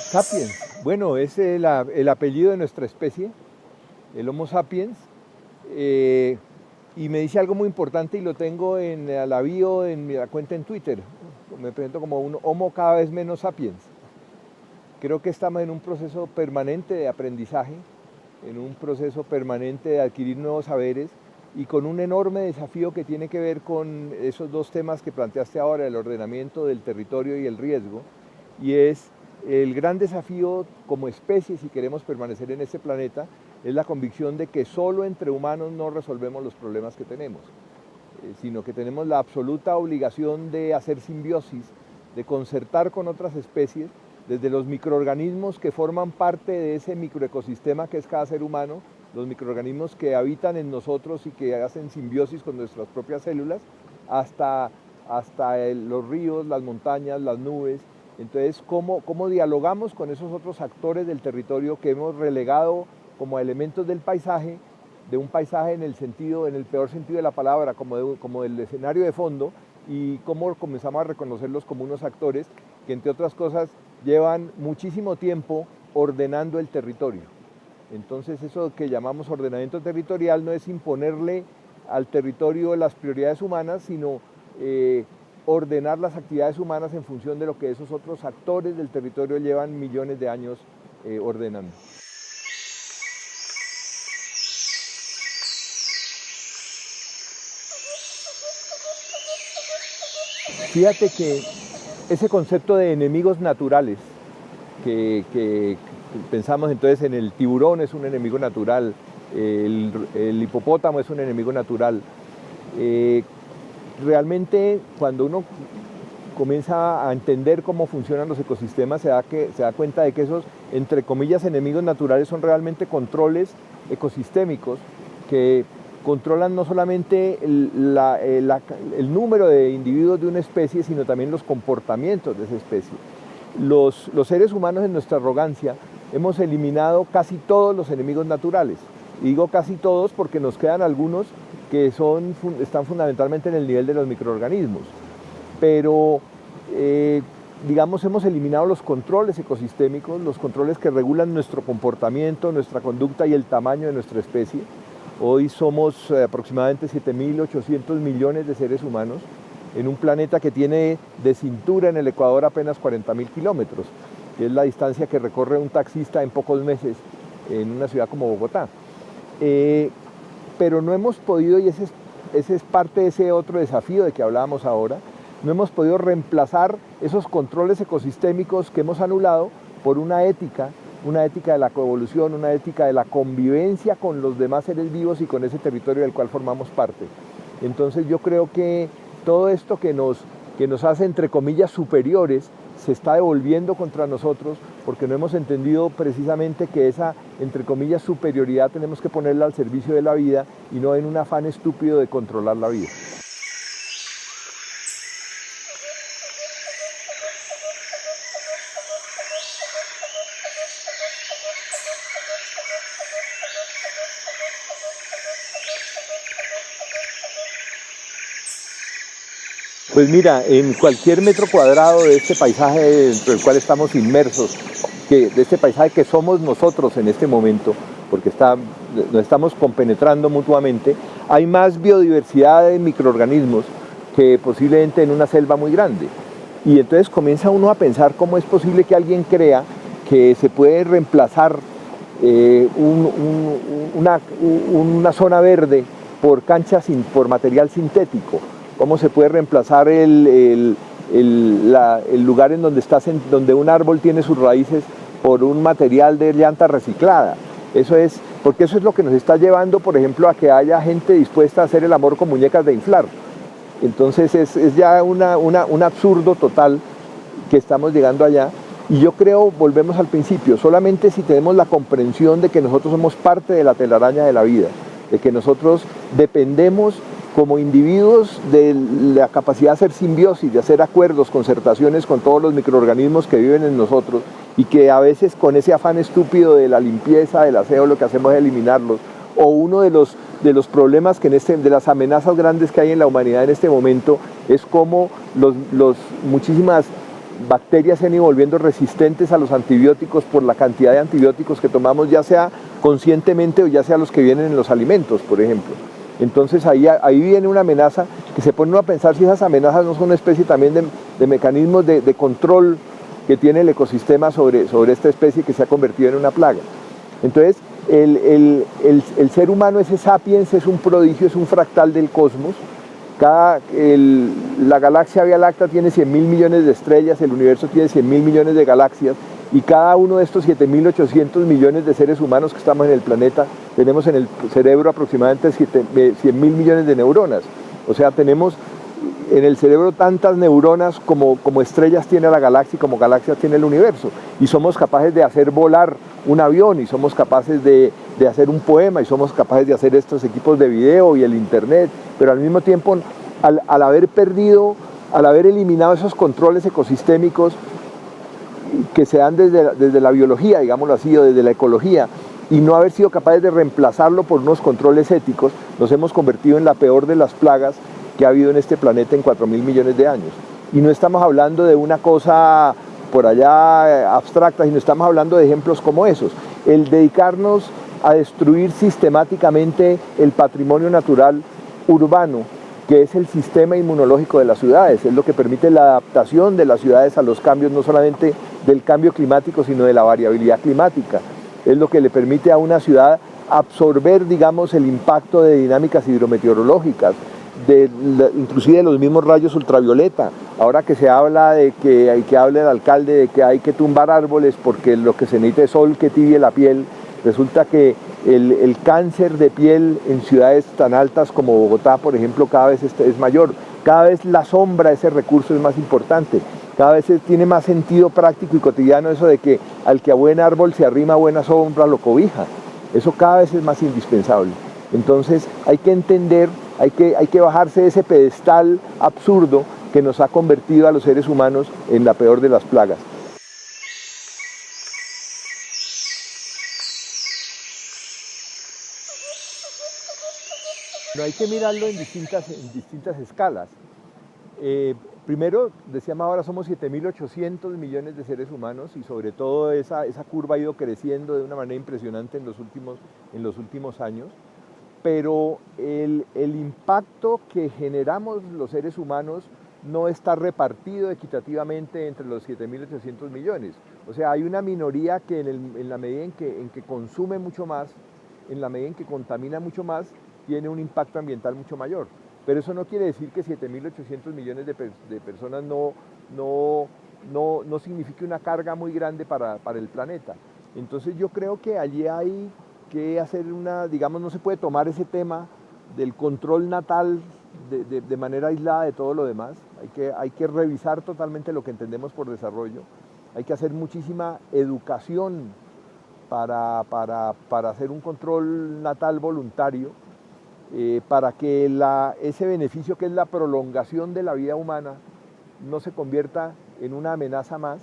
Sapiens, bueno, es el apellido de nuestra especie, el Homo sapiens, y me dice algo muy importante y lo tengo en la bio, en la cuenta en Twitter. Me presento como un Homo cada vez menos sapiens. Creo que estamos en un proceso permanente de aprendizaje, en un proceso permanente de adquirir nuevos saberes y con un enorme desafío que tiene que ver con esos dos temas que planteaste ahora, el ordenamiento del territorio y el riesgo, y es el gran desafío como especie, si queremos permanecer en este planeta, es la convicción de que solo entre humanos no resolvemos los problemas que tenemos, sino que tenemos la absoluta obligación de hacer simbiosis, de concertar con otras especies, desde los microorganismos que forman parte de ese microecosistema que es cada ser humano, los microorganismos que habitan en nosotros y que hacen simbiosis con nuestras propias células, hasta los ríos, las montañas, las nubes. Entonces, ¿cómo dialogamos con esos otros actores del territorio que hemos relegado como elementos del paisaje, de un paisaje en el peor sentido de la palabra, como del escenario de fondo, y cómo comenzamos a reconocerlos como unos actores que, entre otras cosas, llevan muchísimo tiempo ordenando el territorio? Entonces, eso que llamamos ordenamiento territorial no es imponerle al territorio las prioridades humanas, sino ordenar las actividades humanas en función de lo que esos otros actores del territorio llevan millones de años ordenando. Fíjate que ese concepto de enemigos naturales, que pensamos entonces en el tiburón es un enemigo natural, el hipopótamo es un enemigo natural, realmente cuando uno comienza a entender cómo funcionan los ecosistemas se da cuenta de que esos, entre comillas, enemigos naturales son realmente controles ecosistémicos que controlan no solamente el número de individuos de una especie, sino también los comportamientos de esa especie. Los seres humanos, en nuestra arrogancia, hemos eliminado casi todos los enemigos naturales. Y digo casi todos porque nos quedan algunos que están fundamentalmente en el nivel de los microorganismos. Pero, digamos, hemos eliminado los controles ecosistémicos, los controles que regulan nuestro comportamiento, nuestra conducta y el tamaño de nuestra especie. Hoy somos aproximadamente 7.800 millones de seres humanos en un planeta que tiene de cintura en el Ecuador apenas 40.000 kilómetros, que es la distancia que recorre un taxista en pocos meses en una ciudad como Bogotá. Pero no hemos podido, y ese es parte de ese otro desafío de que hablábamos ahora, no hemos podido reemplazar esos controles ecosistémicos que hemos anulado por una ética de la coevolución, una ética de la convivencia con los demás seres vivos y con ese territorio del cual formamos parte. Entonces yo creo que todo esto que nos hace, entre comillas, superiores, se está devolviendo contra nosotros porque no hemos entendido precisamente que esa, entre comillas, superioridad tenemos que ponerla al servicio de la vida y no en un afán estúpido de controlar la vida. Pues mira, en cualquier metro cuadrado de este paisaje dentro del cual estamos inmersos, de este paisaje que somos nosotros en este momento, porque nos estamos compenetrando mutuamente, hay más biodiversidad de microorganismos que posiblemente en una selva muy grande. Y entonces comienza uno a pensar cómo es posible que alguien crea que se puede reemplazar una zona verde por canchas, por material sintético. Cómo se puede reemplazar el lugar en donde un árbol tiene sus raíces por un material de llanta reciclada. Porque eso es lo que nos está llevando, por ejemplo, a que haya gente dispuesta a hacer el amor con muñecas de inflar. Entonces es ya un absurdo total que estamos llegando allá. Y yo creo, volvemos al principio, solamente si tenemos la comprensión de que nosotros somos parte de la telaraña de la vida, de que nosotros dependemos como individuos de la capacidad de hacer simbiosis, de hacer acuerdos, concertaciones con todos los microorganismos que viven en nosotros y que a veces con ese afán estúpido de la limpieza, del aseo, lo que hacemos es eliminarlos. O uno de los problemas de las amenazas grandes que hay en la humanidad en este momento es como muchísimas bacterias se han ido volviendo resistentes a los antibióticos por la cantidad de antibióticos que tomamos, ya sea conscientemente o ya sea los que vienen en los alimentos, por ejemplo. Entonces ahí viene una amenaza que se pone uno a pensar si esas amenazas no son una especie también de mecanismos de control que tiene el ecosistema sobre esta especie que se ha convertido en una plaga. Entonces, el ser humano, ese sapiens, es un prodigio, es un fractal del cosmos. La galaxia Vía Láctea tiene 100.000 millones de estrellas, el universo tiene 100.000 millones de galaxias, y cada uno de estos 7.800 millones de seres humanos que estamos en el planeta, tenemos en el cerebro aproximadamente 100.000 millones de neuronas. O sea, tenemos en el cerebro tantas neuronas como estrellas tiene la galaxia y como galaxias tiene el universo. Y somos capaces de hacer volar un avión, y somos capaces de hacer un poema, y somos capaces de hacer estos equipos de video y el internet, pero al mismo tiempo, al haber eliminado esos controles ecosistémicos que se dan desde la biología, digámoslo así, o desde la ecología, y no haber sido capaces de reemplazarlo por unos controles éticos, nos hemos convertido en la peor de las plagas que ha habido en este planeta en 4.000 millones de años. Y no estamos hablando de una cosa por allá abstracta, sino estamos hablando de ejemplos como esos. El dedicarnos a destruir sistemáticamente el patrimonio natural urbano, que es el sistema inmunológico de las ciudades, es lo que permite la adaptación de las ciudades a los cambios, no solamente del cambio climático, sino de la variabilidad climática. Es lo que le permite a una ciudad absorber, digamos, el impacto de dinámicas hidrometeorológicas, inclusive de los mismos rayos ultravioleta. Ahora que se habla de que hable el alcalde de que hay que tumbar árboles porque lo que se necesita es sol que tibie la piel, resulta que el cáncer de piel en ciudades tan altas como Bogotá, por ejemplo, cada vez es mayor. Cada vez la sombra, ese recurso, es más importante. Cada vez tiene más sentido práctico y cotidiano eso de que al que a buen árbol se arrima, buena sombra lo cobija. Eso cada vez es más indispensable. Entonces hay que entender, hay que bajarse de ese pedestal absurdo que nos ha convertido a los seres humanos en la peor de las plagas. No, hay que mirarlo en distintas escalas. Primero, decíamos, ahora somos 7.800 millones de seres humanos, y sobre todo esa curva ha ido creciendo de una manera impresionante en los últimos años, pero el impacto que generamos los seres humanos no está repartido equitativamente entre los 7.800 millones. O sea, hay una minoría que en la medida en que consume mucho más, en la medida en que contamina mucho más, tiene un impacto ambiental mucho mayor. Pero eso no quiere decir que 7.800 millones de personas no signifique una carga muy grande para el planeta. Entonces yo creo que allí hay que hacer digamos, no se puede tomar ese tema del control natal de manera aislada de todo lo demás. Hay que revisar totalmente lo que entendemos por desarrollo. Hay que hacer muchísima educación para hacer un control natal voluntario, para que ese beneficio que es la prolongación de la vida humana no se convierta en una amenaza más.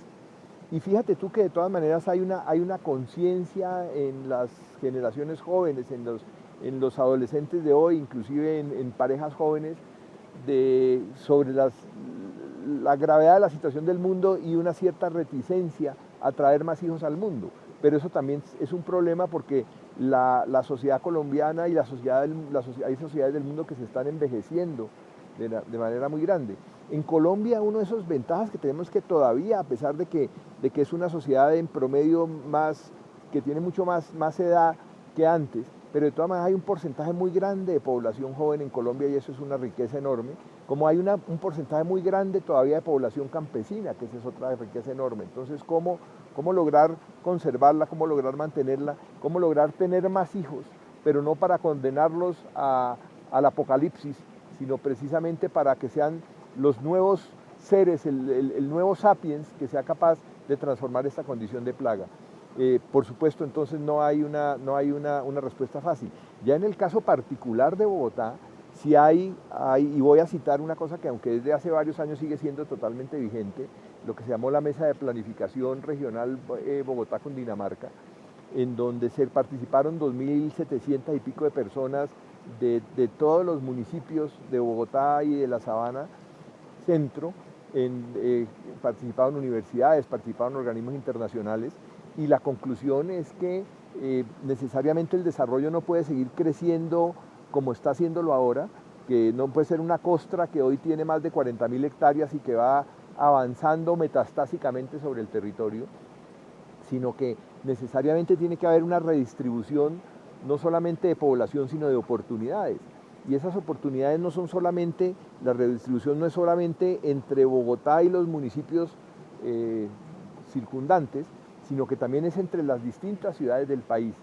Y fíjate tú que de todas maneras hay una conciencia en las generaciones jóvenes, en los adolescentes de hoy, inclusive en parejas jóvenes, sobre la gravedad de la situación del mundo y una cierta reticencia a traer más hijos al mundo. Pero eso también es un problema porque la sociedad colombiana y hay sociedades del mundo que se están envejeciendo de manera muy grande. En Colombia, una de esas ventajas que tenemos es que todavía, a pesar de que es una sociedad en promedio que tiene mucho más edad que antes, pero de todas maneras hay un porcentaje muy grande de población joven en Colombia, y eso es una riqueza enorme, como hay un porcentaje muy grande todavía de población campesina, que esa es otra riqueza enorme. Entonces, ¿cómo lograr conservarla, cómo lograr mantenerla, cómo lograr tener más hijos, pero no para condenarlos al apocalipsis, sino precisamente para que sean los nuevos seres, el nuevo sapiens que sea capaz de transformar esta condición de plaga? Por supuesto, entonces no hay una respuesta fácil. Ya en el caso particular de Bogotá, sí hay, y voy a citar una cosa que aunque desde hace varios años sigue siendo totalmente vigente, lo que se llamó la Mesa de Planificación Regional Bogotá-Cundinamarca, en donde participaron 2.700 y pico de personas de todos los municipios de Bogotá y de la Sabana Centro, participado en universidades, participado en organismos internacionales, y la conclusión es que necesariamente el desarrollo no puede seguir creciendo como está haciéndolo ahora, que no puede ser una costra que hoy tiene más de 40.000 hectáreas y que va avanzando metastásicamente sobre el territorio, sino que necesariamente tiene que haber una redistribución no solamente de población, sino de oportunidades. Y esas oportunidades no son solamente, la redistribución no es solamente entre Bogotá y los municipios circundantes, sino que también es entre las distintas ciudades del país.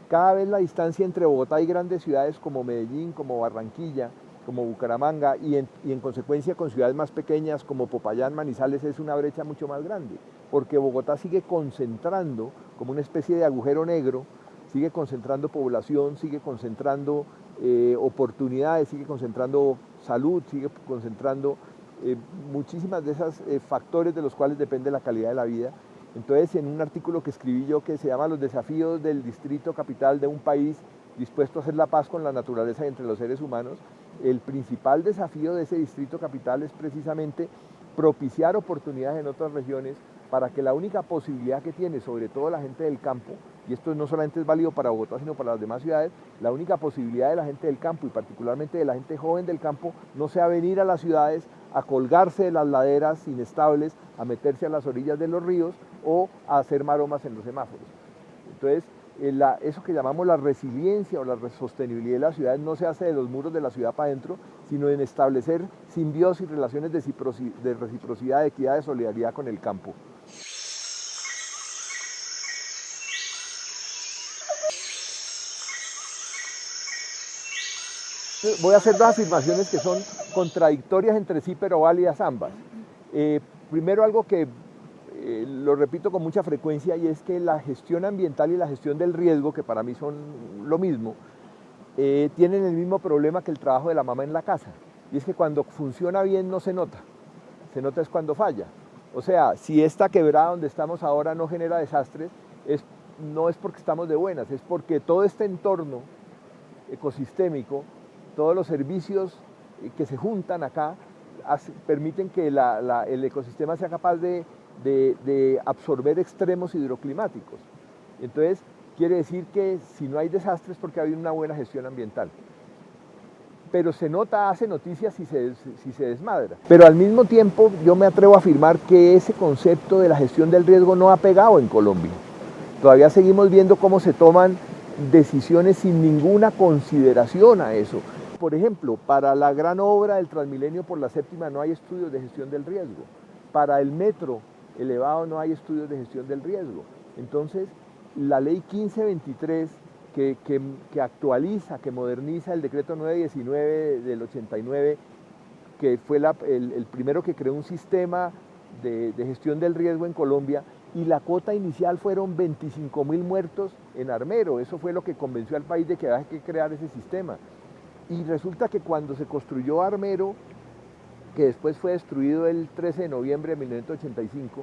Cada vez la distancia entre Bogotá y grandes ciudades como Medellín, como Barranquilla, como Bucaramanga y en consecuencia con ciudades más pequeñas como Popayán, Manizales, es una brecha mucho más grande, porque Bogotá sigue concentrando como una especie de agujero negro, sigue concentrando población, sigue concentrando oportunidades, sigue concentrando salud, sigue concentrando muchísimas de esos factores de los cuales depende la calidad de la vida. Entonces, en un artículo que escribí yo que se llama Los desafíos del distrito capital de un país dispuesto a hacer la paz con la naturaleza y entre los seres humanos, el principal desafío de ese distrito capital es precisamente propiciar oportunidades en otras regiones para que la única posibilidad que tiene, sobre todo la gente del campo, y esto no solamente es válido para Bogotá, sino para las demás ciudades, la única posibilidad de la gente del campo y particularmente de la gente joven del campo no sea venir a las ciudades a colgarse de las laderas inestables, a meterse a las orillas de los ríos o a hacer maromas en los semáforos. Entonces, eso que llamamos la resiliencia o la sostenibilidad de las ciudades no se hace de los muros de la ciudad para adentro, sino en establecer simbiosis, relaciones de reciprocidad, de equidad, de solidaridad con el campo. Voy a hacer dos afirmaciones que son contradictorias entre sí, pero válidas ambas. Primero, algo que lo repito con mucha frecuencia, y es que la gestión ambiental y la gestión del riesgo, que para mí son lo mismo, tienen el mismo problema que el trabajo de la mamá en la casa, y es que cuando funciona bien no se nota es cuando falla. O sea, si esta quebrada donde estamos ahora no genera desastres, no es porque estamos de buenas, es porque todo este entorno ecosistémico, todos los servicios que se juntan acá, permiten que el ecosistema sea capaz de absorber extremos hidroclimáticos. Entonces, quiere decir que si no hay desastres porque ha habido una buena gestión ambiental. Pero se nota, hace noticias si se desmadra. Pero al mismo tiempo, yo me atrevo a afirmar que ese concepto de la gestión del riesgo no ha pegado en Colombia. Todavía seguimos viendo cómo se toman decisiones sin ninguna consideración a eso. Por ejemplo, para la gran obra del Transmilenio por la séptima no hay estudios de gestión del riesgo. Para el metro elevado no hay estudios de gestión del riesgo. Entonces, la ley 1523, que actualiza, que moderniza el decreto 919 del 89, que fue el primero que creó un sistema de gestión del riesgo en Colombia, y la cuota inicial fueron 25.000 muertos en Armero. Eso fue lo que convenció al país de que había que crear ese sistema. Y resulta que cuando se construyó Armero, que después fue destruido el 13 de noviembre de 1985,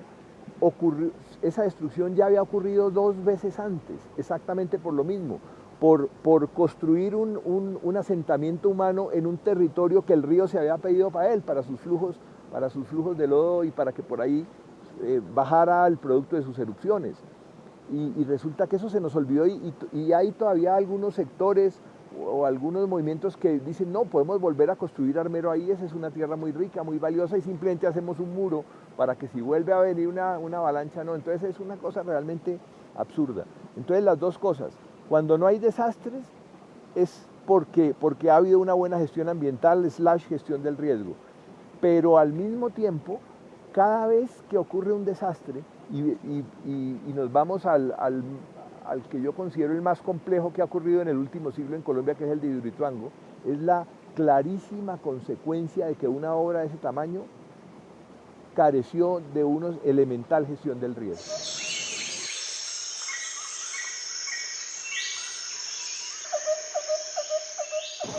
esa destrucción ya había ocurrido 2 veces antes, exactamente por lo mismo, por construir un asentamiento humano en un territorio que el río se había pedido para él, para sus flujos de lodo y para que por ahí bajara el producto de sus erupciones. Y resulta que eso se nos olvidó y hay todavía algunos sectores o algunos movimientos que dicen, no, podemos volver a construir Armero ahí, esa es una tierra muy rica, muy valiosa, y simplemente hacemos un muro para que si vuelve a venir una avalancha, no. Entonces es una cosa realmente absurda. Entonces las dos cosas, cuando no hay desastres es porque ha habido una buena gestión ambiental / gestión del riesgo, pero al mismo tiempo, cada vez que ocurre un desastre y nos vamos al que yo considero el más complejo que ha ocurrido en el último siglo en Colombia, que es el de Hidroituango, es la clarísima consecuencia de que una obra de ese tamaño careció de una elemental gestión del riesgo.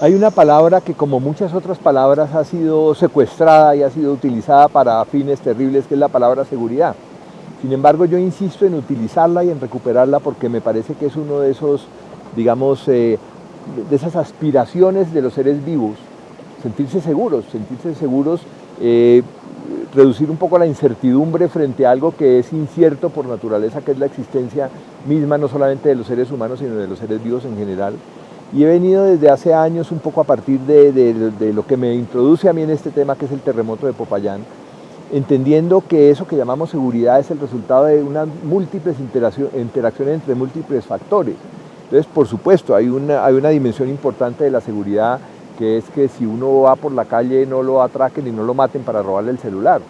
Hay una palabra que, como muchas otras palabras, ha sido secuestrada y ha sido utilizada para fines terribles, que es la palabra seguridad. Sin embargo, yo insisto en utilizarla y en recuperarla porque me parece que es uno de esos, digamos, de esas aspiraciones de los seres vivos, sentirse seguros reducir un poco la incertidumbre frente a algo que es incierto por naturaleza, que es la existencia misma no solamente de los seres humanos, sino de los seres vivos en general. Y he venido desde hace años un poco a partir de lo que me introduce a mí en este tema, que es el terremoto de Popayán, entendiendo que eso que llamamos seguridad es el resultado de unas múltiples interacciones entre múltiples factores. Entonces, por supuesto, hay una dimensión importante de la seguridad, que es que si uno va por la calle no lo atraquen y no lo maten para robarle el celular.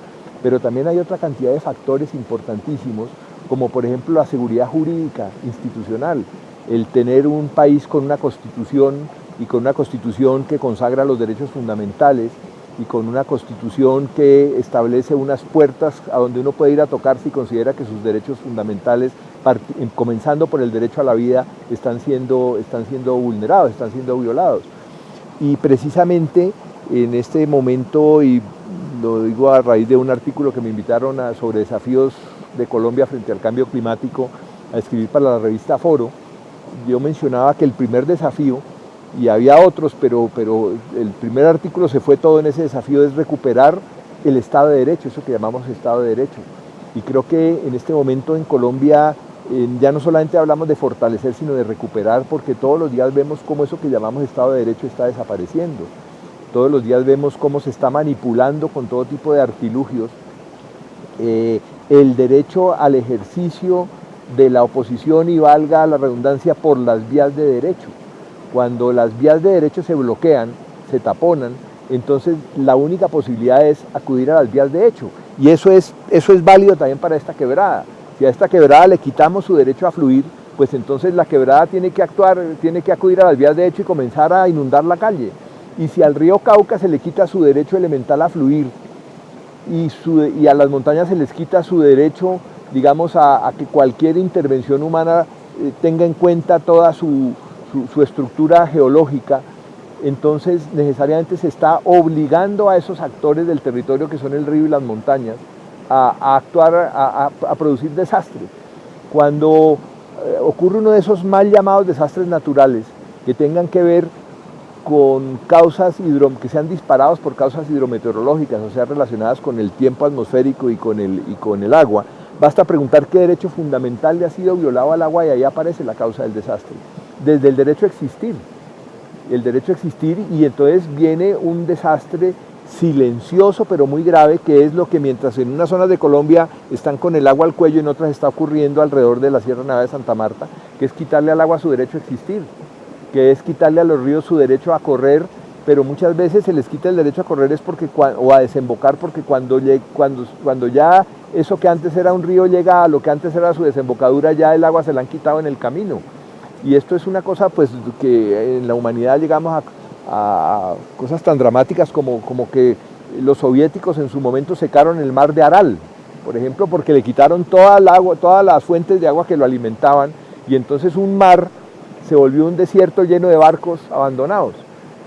Pero también hay otra cantidad de factores importantísimos, como por ejemplo la seguridad jurídica, institucional, el tener un país con una constitución y con una constitución que consagra los derechos fundamentales y con una constitución que establece unas puertas a donde uno puede ir a tocar si considera que sus derechos fundamentales, comenzando por el derecho a la vida, están siendo vulnerados, están siendo violados. Y precisamente en este momento, y lo digo a raíz de un artículo que me invitaron sobre desafíos de Colombia frente al cambio climático a escribir para la revista Foro, yo mencionaba que el primer desafío, y había otros, pero el primer artículo se fue todo en ese desafío, es recuperar el Estado de Derecho, eso que llamamos Estado de Derecho. Y creo que en este momento en Colombia ya no solamente hablamos de fortalecer, sino de recuperar, porque todos los días vemos cómo eso que llamamos Estado de Derecho está desapareciendo. Todos los días vemos cómo se está manipulando con todo tipo de artilugios el derecho al ejercicio de la oposición, y valga la redundancia, por las vías de derecho. Cuando las vías de derecho se bloquean, se taponan, entonces la única posibilidad es acudir a las vías de hecho. Y eso es válido también para esta quebrada. Si a esta quebrada le quitamos su derecho a fluir, pues entonces la quebrada tiene que acudir a las vías de hecho y comenzar a inundar la calle. Y si al río Cauca se le quita su derecho elemental a fluir, y a las montañas se les quita su derecho, digamos, a que cualquier intervención humana tenga en cuenta toda su estructura geológica, entonces necesariamente se está obligando a esos actores del territorio, que son el río y las montañas, a actuar, a producir desastres. Cuando ocurre uno de esos mal llamados desastres naturales, que tengan que ver con causas que sean disparados por causas hidrometeorológicas, o sea, relacionadas con el tiempo atmosférico y con el agua, basta preguntar qué derecho fundamental le ha sido violado al agua, y ahí aparece la causa del desastre. Desde el derecho a existir, y entonces viene un desastre silencioso pero muy grave, que es lo que mientras en unas zonas de Colombia están con el agua al cuello, en otras está ocurriendo alrededor de la Sierra Nevada de Santa Marta, que es quitarle al agua su derecho a existir, que es quitarle a los ríos su derecho a correr, pero muchas veces se les quita el derecho a correr o a desembocar, porque cuando ya eso que antes era un río llega a lo que antes era su desembocadura, ya el agua se la han quitado en el camino. Y esto es una cosa, pues, que en la humanidad llegamos a cosas tan dramáticas como que los soviéticos en su momento secaron el mar de Aral, por ejemplo, porque le quitaron toda el agua, todas las fuentes de agua que lo alimentaban, y entonces un mar se volvió un desierto lleno de barcos abandonados.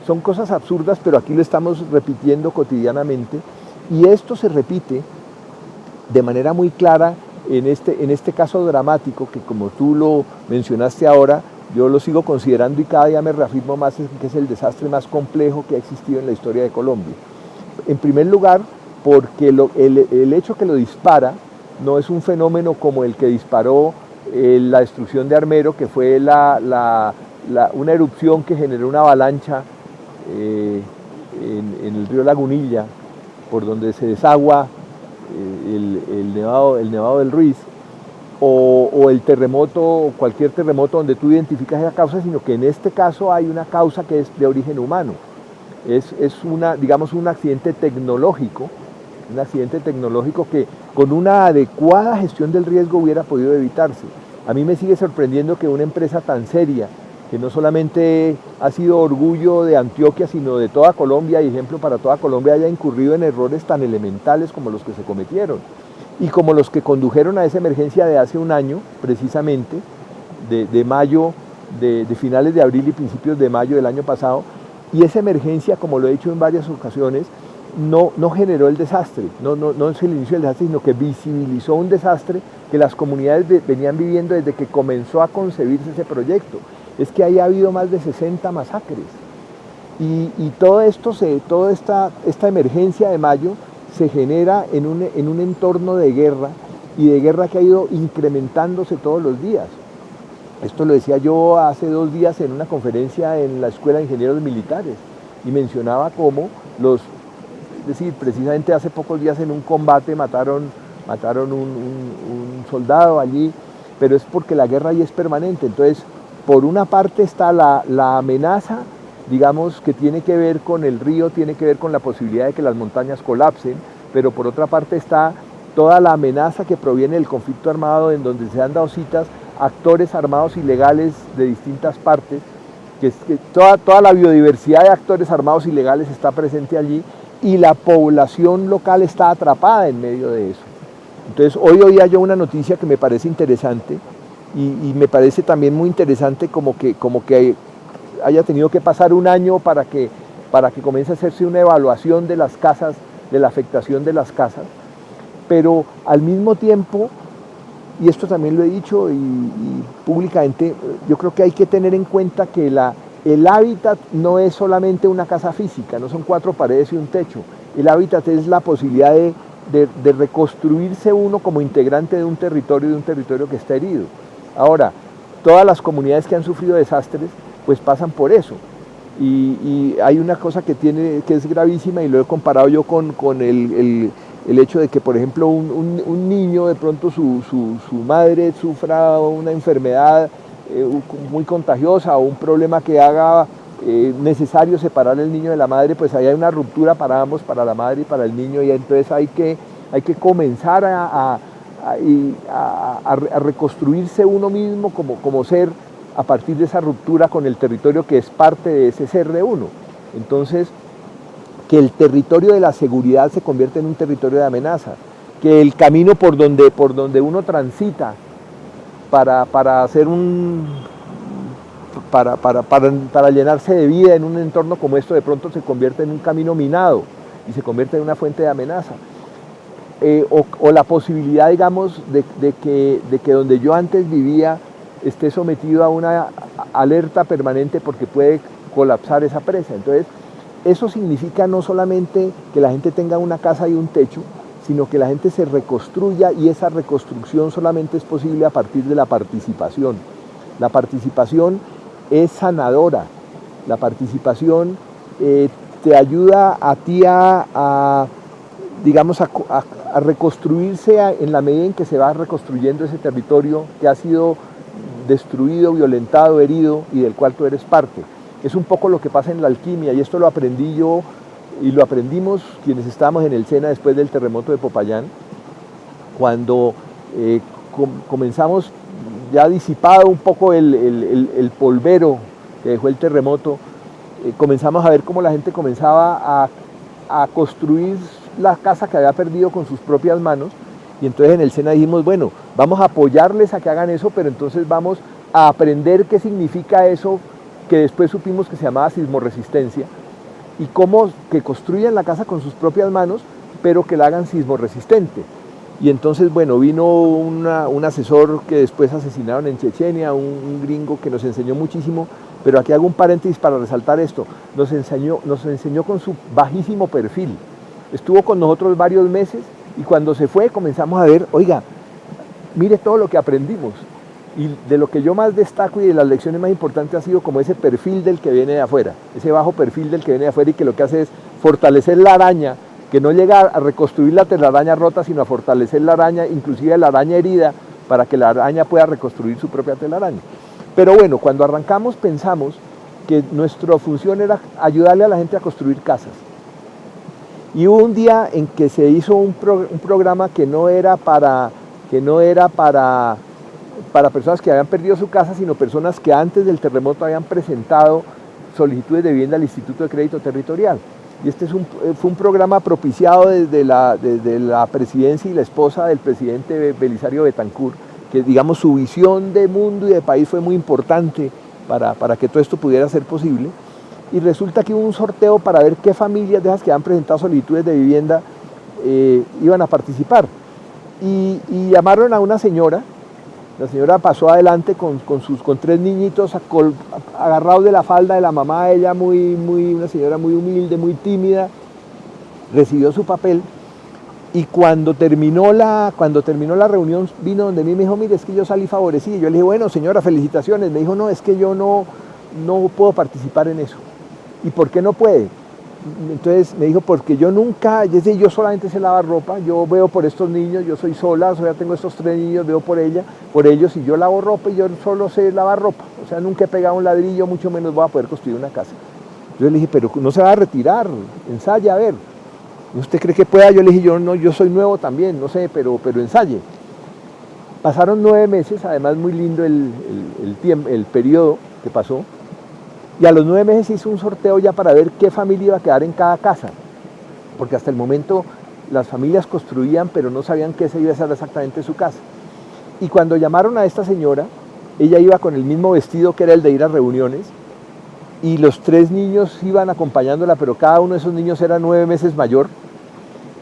Son cosas absurdas, pero aquí lo estamos repitiendo cotidianamente, y esto se repite de manera muy clara en este caso dramático, que como tú lo mencionaste ahora, yo lo sigo considerando y cada día me reafirmo más, que es el desastre más complejo que ha existido en la historia de Colombia. En primer lugar, porque el hecho que lo dispara no es un fenómeno como el que disparó la destrucción de Armero, que fue una erupción que generó una avalancha en el río Lagunilla, por donde se desagua el Nevado del Ruiz, o el terremoto, o cualquier terremoto donde tú identificas esa causa, sino que en este caso hay una causa que es de origen humano. Es digamos, un accidente tecnológico que con una adecuada gestión del riesgo hubiera podido evitarse. A mí me sigue sorprendiendo que una empresa tan seria, que no solamente ha sido orgullo de Antioquia, sino de toda Colombia y ejemplo para toda Colombia, haya incurrido en errores tan elementales como los que se cometieron y como los que condujeron a esa emergencia de hace un año, precisamente, de mayo, de finales de abril y principios de mayo del año pasado. Y esa emergencia, como lo he dicho en varias ocasiones, no generó el desastre, no es el inicio del desastre, sino que visibilizó un desastre que las comunidades venían viviendo desde que comenzó a concebirse ese proyecto. Es que ahí ha habido más de 60 masacres. Y toda esta emergencia de mayo se genera en un entorno de guerra, y de guerra que ha ido incrementándose todos los días. Esto lo decía yo hace 2 días en una conferencia en la Escuela de Ingenieros Militares, y mencionaba cómo es decir, precisamente hace pocos días en un combate mataron un soldado allí, pero es porque la guerra ahí es permanente. Entonces, por una parte está la amenaza, digamos, que tiene que ver con el río, tiene que ver con la posibilidad de que las montañas colapsen, pero por otra parte está toda la amenaza que proviene del conflicto armado, en donde se han dado citas actores armados ilegales de distintas partes, que toda la biodiversidad de actores armados ilegales está presente allí, y la población local está atrapada en medio de eso. Entonces, hoy oía yo una noticia que me parece interesante, y me parece también muy interesante como que haya tenido que pasar un año para que comience a hacerse una evaluación de las casas, de la afectación de las casas, pero al mismo tiempo, y esto también lo he dicho y públicamente, yo creo que hay que tener en cuenta que el hábitat no es solamente una casa física, no son 4 paredes y un techo. El hábitat es la posibilidad de reconstruirse uno como integrante de un territorio que está herido. Ahora, todas las comunidades que han sufrido desastres, pues pasan por eso. Y hay una cosa que es gravísima, y lo he comparado yo con el hecho de que, por ejemplo, un niño, de pronto su madre sufra una enfermedad muy contagiosa, o un problema que haga necesario separar el niño de la madre, pues ahí hay una ruptura para ambos, para la madre y para el niño, y entonces hay que comenzar a reconstruirse uno mismo como ser, a partir de esa ruptura con el territorio que es parte de ese ser de uno. Entonces, que el territorio de la seguridad se convierte en un territorio de amenaza, que el camino por donde uno transita para hacer para llenarse de vida en un entorno como esto, de pronto se convierte en un camino minado y se convierte en una fuente de amenaza. O la posibilidad, digamos, de que donde yo antes vivía esté sometido a una alerta permanente porque puede colapsar esa presa. Entonces, eso significa no solamente que la gente tenga una casa y un techo, sino que la gente se reconstruya, y esa reconstrucción solamente es posible a partir de la participación. La participación es sanadora, la participación te ayuda a ti digamos, a reconstruirse en la medida en que se va reconstruyendo ese territorio que ha sido destruido, violentado, herido, y del cual tú eres parte. Es un poco lo que pasa en la alquimia, y esto lo aprendí yo, y lo aprendimos quienes estábamos en el SENA después del terremoto de Popayán, cuando comenzamos, ya disipado un poco el polvero que dejó el terremoto, comenzamos a ver cómo la gente comenzaba a construir la casa que había perdido con sus propias manos. Y entonces en el SENA dijimos, bueno, vamos a apoyarles a que hagan eso, pero entonces vamos a aprender qué significa eso que después supimos que se llamaba sismorresistencia, y cómo que construyan la casa con sus propias manos, pero que la hagan sismorresistente. Y entonces, bueno, vino un asesor que después asesinaron en Chechenia, un gringo que nos enseñó muchísimo, pero aquí hago un paréntesis para resaltar esto. Nos enseñó con su bajísimo perfil. Estuvo con nosotros varios meses, y cuando se fue comenzamos a ver, oiga, mire todo lo que aprendimos. Y de lo que yo más destaco y de las lecciones más importantes ha sido como ese perfil del que viene de afuera, ese bajo perfil del que viene de afuera, y que lo que hace es fortalecer la araña, que no llega a reconstruir la telaraña rota, sino a fortalecer la araña, inclusive la araña herida, para que la araña pueda reconstruir su propia telaraña. Pero bueno, cuando arrancamos pensamos que nuestra función era ayudarle a la gente a construir casas. Y hubo un día en que se hizo un programa que no era para personas que habían perdido su casa, sino personas que antes del terremoto habían presentado solicitudes de vivienda al Instituto de Crédito Territorial. Y este fue un programa propiciado desde la presidencia y la esposa del presidente Belisario Betancur, que, digamos, su visión de mundo y de país fue muy importante para que todo esto pudiera ser posible. Y resulta que hubo un sorteo para ver qué familias de esas que han presentado solicitudes de vivienda iban a participar. Y llamaron a una señora. La señora pasó adelante con 3 niñitos agarrados de la falda de la mamá, ella una señora muy humilde, muy tímida, recibió su papel, Y cuando terminó la reunión, vino donde mí y me dijo, mire, es que yo salí favorecido. Yo le dije, bueno, señora, felicitaciones. Me dijo, no, es que yo no puedo participar en eso. ¿Y por qué no puede? Entonces me dijo, porque yo nunca, yo solamente sé lavar ropa, yo veo por estos niños, yo soy sola, o sea, tengo estos 3 niños, veo por ellos, y yo lavo ropa y yo solo sé lavar ropa. O sea, nunca he pegado un ladrillo, mucho menos voy a poder construir una casa. Yo le dije, pero no se va a retirar, ensaya, a ver. ¿Usted cree que pueda? Yo le dije, yo soy nuevo también, no sé, pero ensaye. Pasaron 9 meses, además muy lindo el periodo que pasó, y a los 9 meses hizo un sorteo ya para ver qué familia iba a quedar en cada casa, porque hasta el momento las familias construían, pero no sabían qué se iba a hacer exactamente su casa. Y cuando llamaron a esta señora, ella iba con el mismo vestido que era el de ir a reuniones, y los 3 niños iban acompañándola, pero cada uno de esos niños era 9 meses mayor,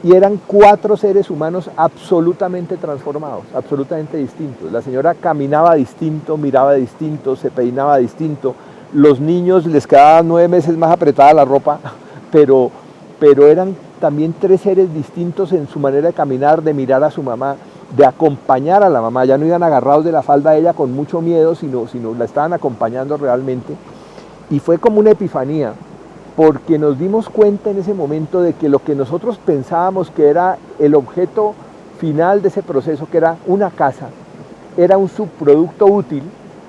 y eran 4 seres humanos absolutamente transformados, absolutamente distintos. La señora caminaba distinto, miraba distinto, se peinaba distinto. Los niños les quedaba 9 meses más apretada la ropa, pero eran también 3 seres distintos en su manera de caminar, de mirar a su mamá, de acompañar a la mamá. Ya no iban agarrados de la falda de ella con mucho miedo, sino la estaban acompañando realmente. Y fue como una epifanía, porque nos dimos cuenta en ese momento de que lo que nosotros pensábamos que era el objeto final de ese proceso, que era una casa, era un subproducto útil,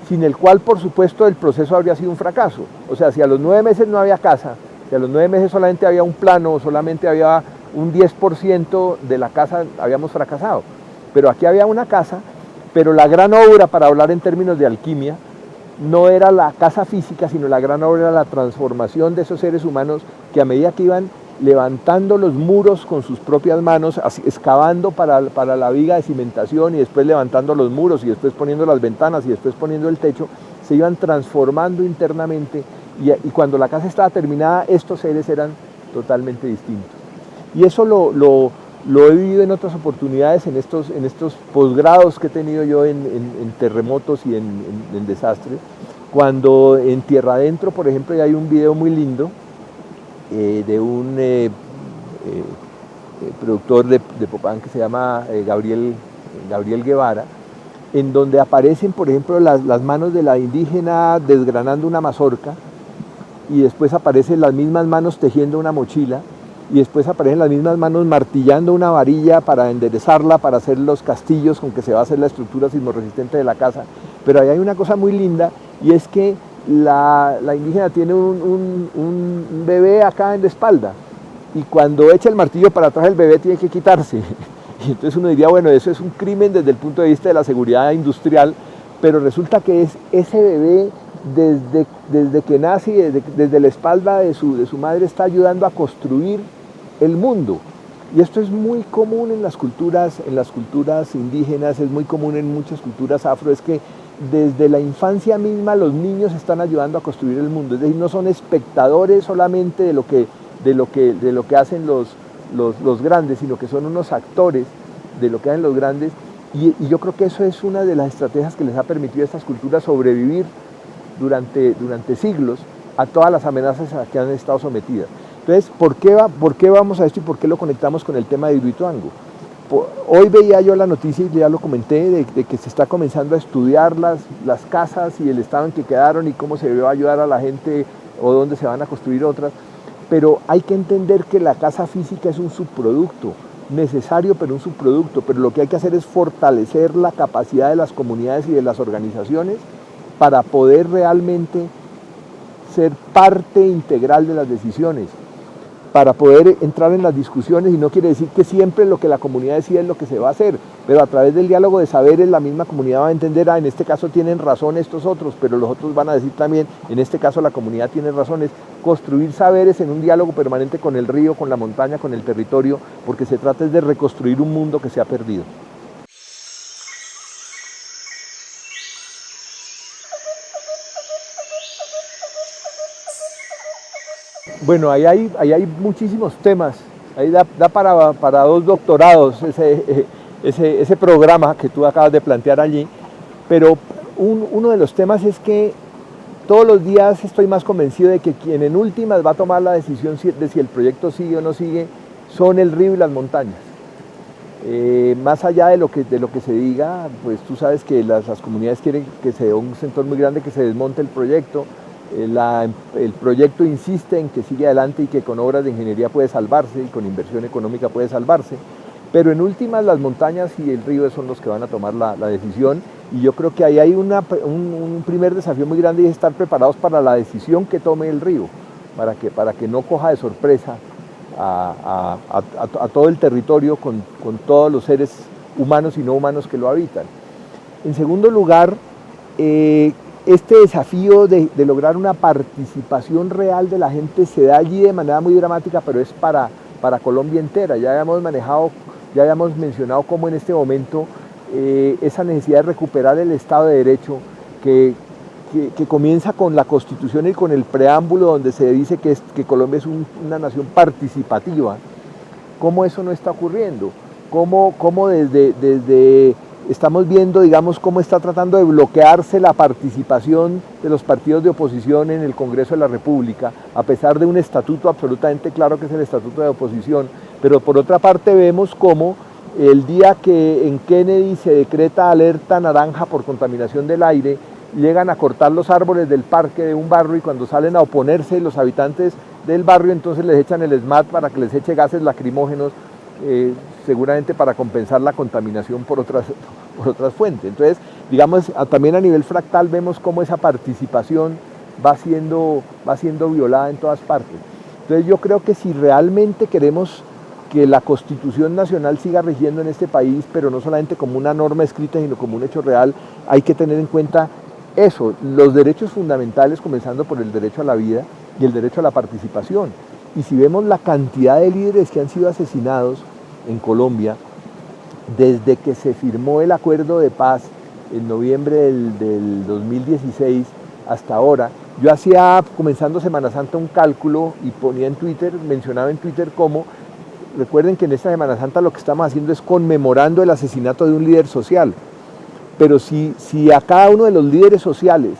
sin el cual, por supuesto, el proceso habría sido un fracaso. O sea, si a los 9 meses no había casa, si a los 9 meses solamente había un plano, o solamente había un 10% de la casa, habíamos fracasado. Pero aquí había una casa, pero la gran obra, para hablar en términos de alquimia, no era la casa física, sino la gran obra era la transformación de esos seres humanos que a medida que iban levantando los muros con sus propias manos, excavando para la viga de cimentación y después levantando los muros y después poniendo las ventanas y después poniendo el techo, se iban transformando internamente y cuando la casa estaba terminada, estos seres eran totalmente distintos. Y eso lo he vivido en otras oportunidades, en estos posgrados que he tenido yo en terremotos y en desastres. Cuando en Tierra Adentro, por ejemplo, hay un video muy lindo de un productor de Popán que se llama Gabriel Guevara, en donde aparecen, por ejemplo, las manos de la indígena desgranando una mazorca, y después aparecen las mismas manos tejiendo una mochila, y después aparecen las mismas manos martillando una varilla para enderezarla, para hacer los castillos con que se va a hacer la estructura sismorresistente de la casa. Pero ahí hay una cosa muy linda, y es que la indígena tiene un bebé acá en la espalda, y cuando echa el martillo para atrás el bebé tiene que quitarse. Y entonces uno diría, bueno, eso es un crimen desde el punto de vista de la seguridad industrial, pero resulta que es ese bebé desde que nace, desde la espalda de su madre, está ayudando a construir el mundo. Y esto es muy común en las culturas indígenas, es muy común en muchas culturas afro, es que desde la infancia misma los niños están ayudando a construir el mundo, es decir, no son espectadores solamente de lo que hacen los grandes, sino que son unos actores de lo que hacen los grandes, y yo creo que eso es una de las estrategias que les ha permitido a estas culturas sobrevivir durante siglos a todas las amenazas a las que han estado sometidas. Entonces, ¿por qué vamos a esto y por qué lo conectamos con el tema de Hidroituango? Hoy veía yo la noticia y ya lo comenté, de que se está comenzando a estudiar las casas y el estado en que quedaron y cómo se va a ayudar a la gente o dónde se van a construir otras, pero hay que entender que la casa física es un subproducto, necesario pero un subproducto, pero lo que hay que hacer es fortalecer la capacidad de las comunidades y de las organizaciones para poder realmente ser parte integral de las decisiones, para poder entrar en las discusiones, y no quiere decir que siempre lo que la comunidad decide es lo que se va a hacer, pero a través del diálogo de saberes la misma comunidad va a entender, en este caso tienen razón estos otros, pero los otros van a decir también, en este caso la comunidad tiene razones. Construir saberes en un diálogo permanente con el río, con la montaña, con el territorio, porque se trata de reconstruir un mundo que se ha perdido. Bueno, ahí hay muchísimos temas, ahí da para 2 doctorados ese programa que tú acabas de plantear allí, pero uno de los temas es que todos los días estoy más convencido de que quien en últimas va a tomar la decisión de si el proyecto sigue o no sigue son el río y las montañas. Más allá de lo que se diga, pues tú sabes que las comunidades quieren que se dé un sector muy grande, que se desmonte el proyecto. El proyecto insiste en que sigue adelante y que con obras de ingeniería puede salvarse y con inversión económica puede salvarse, pero en últimas las montañas y el río son los que van a tomar la decisión, y yo creo que ahí hay un primer desafío muy grande, y es estar preparados para la decisión que tome el río, para que no coja de sorpresa a todo el territorio con todos los seres humanos y no humanos que lo habitan. En segundo lugar, este desafío de lograr una participación real de la gente se da allí de manera muy dramática, pero es para Colombia entera. Ya habíamos mencionado cómo en este momento esa necesidad de recuperar el Estado de Derecho, que comienza con la Constitución y con el preámbulo donde se dice que Colombia es una nación participativa, cómo eso no está ocurriendo, cómo desde estamos viendo, digamos, cómo está tratando de bloquearse la participación de los partidos de oposición en el Congreso de la República, a pesar de un estatuto absolutamente claro que es el estatuto de oposición. Pero por otra parte vemos cómo el día que en Kennedy se decreta alerta naranja por contaminación del aire, llegan a cortar los árboles del parque de un barrio, y cuando salen a oponerse los habitantes del barrio, entonces les echan el SMAT para que les eche gases lacrimógenos, seguramente para compensar la contaminación por otras fuentes. Entonces, digamos, también a nivel fractal vemos cómo esa participación va siendo violada en todas partes. Entonces yo creo que si realmente queremos que la Constitución Nacional siga rigiendo en este país, pero no solamente como una norma escrita, sino como un hecho real, hay que tener en cuenta eso, los derechos fundamentales, comenzando por el derecho a la vida y el derecho a la participación. Y si vemos la cantidad de líderes que han sido asesinados en Colombia, desde que se firmó el acuerdo de paz en noviembre del 2016 hasta ahora, yo hacía, comenzando Semana Santa, un cálculo y ponía en Twitter, mencionaba en Twitter cómo, recuerden que en esta Semana Santa lo que estamos haciendo es conmemorando el asesinato de un líder social, pero si a cada uno de los líderes sociales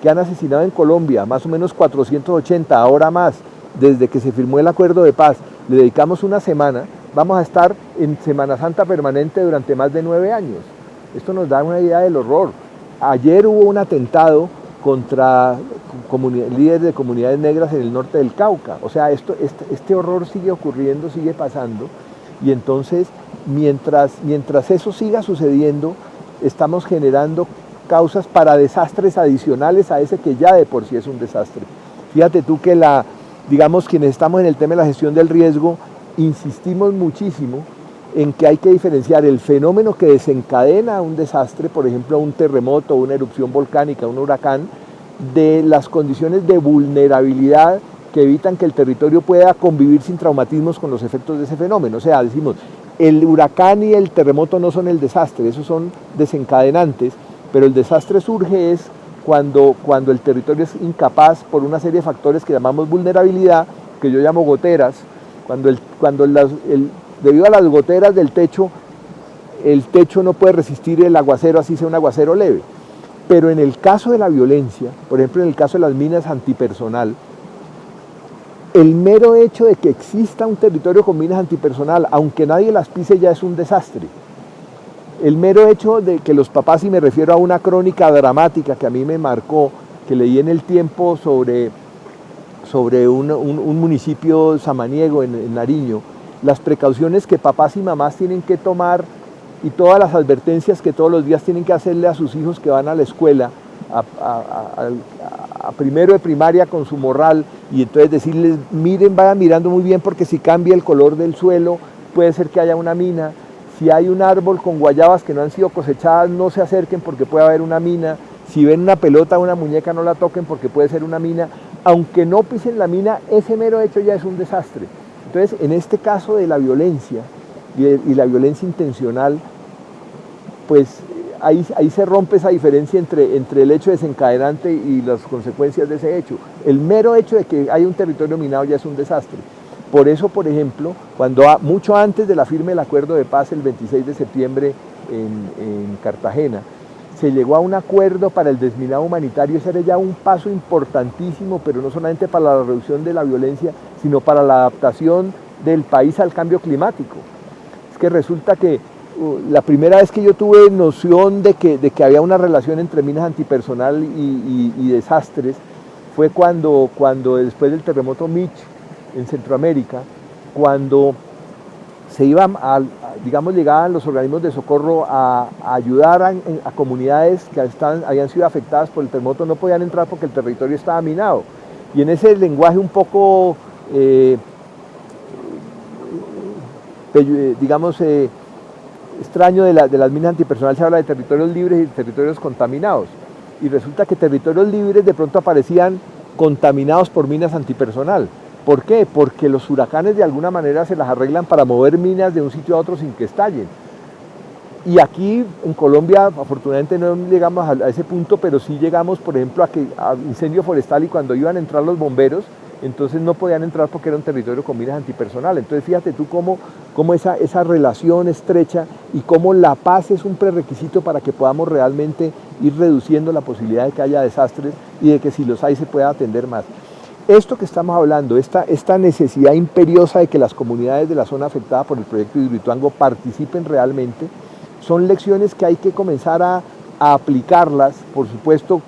que han asesinado en Colombia, más o menos 480, ahora más, desde que se firmó el acuerdo de paz, le dedicamos una semana, vamos a estar en Semana Santa permanente durante más de 9 años. Esto nos da una idea del horror. Ayer hubo un atentado contra líderes de comunidades negras en el norte del Cauca. O sea, este horror sigue ocurriendo, sigue pasando, y entonces mientras eso siga sucediendo, estamos generando causas para desastres adicionales a ese que ya de por sí es un desastre. Fíjate tú que digamos, quienes estamos en el tema de la gestión del riesgo, insistimos muchísimo en que hay que diferenciar el fenómeno que desencadena un desastre, por ejemplo un terremoto, una erupción volcánica, un huracán, de las condiciones de vulnerabilidad que evitan que el territorio pueda convivir sin traumatismos con los efectos de ese fenómeno. O sea, decimos, el huracán y el terremoto no son el desastre, esos son desencadenantes, pero el desastre surge es cuando el territorio es incapaz por una serie de factores que llamamos vulnerabilidad, que yo llamo goteras, debido a las goteras del techo, el techo no puede resistir el aguacero, así sea un aguacero leve. Pero en el caso de la violencia, por ejemplo en el caso de las minas antipersonal, el mero hecho de que exista un territorio con minas antipersonal, aunque nadie las pise, ya es un desastre. El mero hecho de que los papás, y me refiero a una crónica dramática que a mí me marcó, que leí en El Tiempo sobre un municipio samaniego en Nariño, las precauciones que papás y mamás tienen que tomar y todas las advertencias que todos los días tienen que hacerle a sus hijos que van a la escuela, a primero de primaria con su morral, y entonces decirles, miren, vayan mirando muy bien porque si cambia el color del suelo puede ser que haya una mina, si hay un árbol con guayabas que no han sido cosechadas no se acerquen porque puede haber una mina, si ven una pelota o una muñeca no la toquen porque puede ser una mina, aunque no pisen la mina, ese mero hecho ya es un desastre. Entonces, en este caso de la violencia y la violencia intencional, pues ahí se rompe esa diferencia entre el hecho desencadenante y las consecuencias de ese hecho. El mero hecho de que hay un territorio minado ya es un desastre. Por eso, por ejemplo, mucho antes de la firma del acuerdo de paz, el 26 de septiembre en Cartagena, se llegó a un acuerdo para el desminado humanitario. Ese era ya un paso importantísimo, pero no solamente para la reducción de la violencia, sino para la adaptación del país al cambio climático. Es que resulta que la primera vez que yo tuve noción de que había una relación entre minas antipersonal y desastres fue cuando después del terremoto Mitch en Centroamérica, cuando se iban digamos, llegaban los organismos de socorro a ayudar a comunidades que habían sido afectadas por el terremoto, no podían entrar porque el territorio estaba minado. Y en ese lenguaje un poco, digamos, extraño de las minas antipersonal, se habla de territorios libres y territorios contaminados. Y resulta que territorios libres de pronto aparecían contaminados por minas antipersonal. ¿Por qué? Porque los huracanes de alguna manera se las arreglan para mover minas de un sitio a otro sin que estallen. Y aquí en Colombia afortunadamente no llegamos a ese punto, pero sí llegamos, por ejemplo, a incendio forestal, y cuando iban a entrar los bomberos, entonces no podían entrar porque era un territorio con minas antipersonal. Entonces fíjate tú cómo esa relación estrecha y cómo la paz es un prerequisito para que podamos realmente ir reduciendo la posibilidad de que haya desastres y de que si los hay se pueda atender más. Esto que estamos hablando, esta necesidad imperiosa de que las comunidades de la zona afectada por el proyecto Hidroituango participen realmente, son lecciones que hay que comenzar a aplicarlas, por supuesto,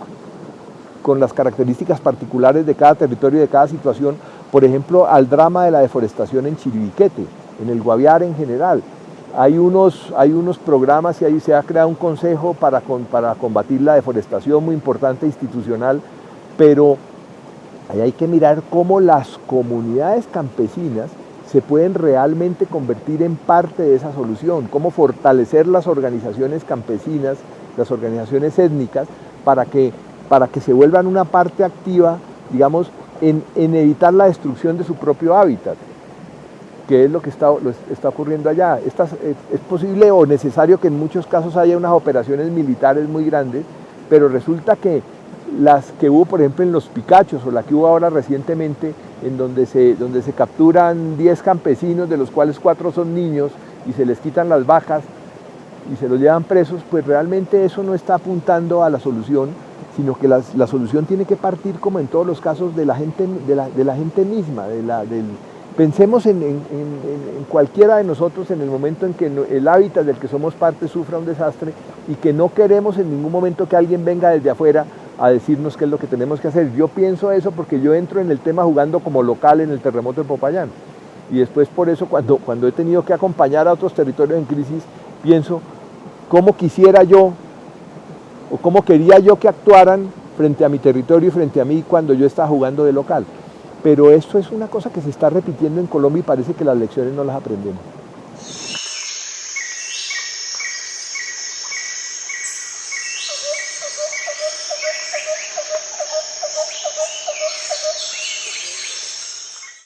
con las características particulares de cada territorio y de cada situación, por ejemplo, al drama de la deforestación en Chiribiquete, en el Guaviare en general. Hay unos programas y ahí se ha creado un consejo para combatir la deforestación muy importante, institucional, pero ahí hay que mirar cómo las comunidades campesinas se pueden realmente convertir en parte de esa solución, cómo fortalecer las organizaciones campesinas, las organizaciones étnicas, para que se vuelvan una parte activa, digamos, en evitar la destrucción de su propio hábitat, que es lo que está ocurriendo allá. Es posible o necesario que en muchos casos haya unas operaciones militares muy grandes, pero resulta que las que hubo, por ejemplo, en Los Picachos, o la que hubo ahora recientemente, en donde se capturan 10 campesinos, de los cuales 4 son niños, y se les quitan las vacas y se los llevan presos, pues realmente eso no está apuntando a la solución, sino que la solución tiene que partir, como en todos los casos, de la gente misma. Pensemos en cualquiera de nosotros en el momento en que el hábitat del que somos parte sufra un desastre, y que no queremos en ningún momento que alguien venga desde afuera a decirnos qué es lo que tenemos que hacer. Yo pienso eso porque yo entro en el tema jugando como local en el terremoto de Popayán, y después por eso cuando he tenido que acompañar a otros territorios en crisis, pienso cómo quisiera yo o cómo quería yo que actuaran frente a mi territorio y frente a mí cuando yo estaba jugando de local. Pero esto es una cosa que se está repitiendo en Colombia y parece que las lecciones no las aprendemos.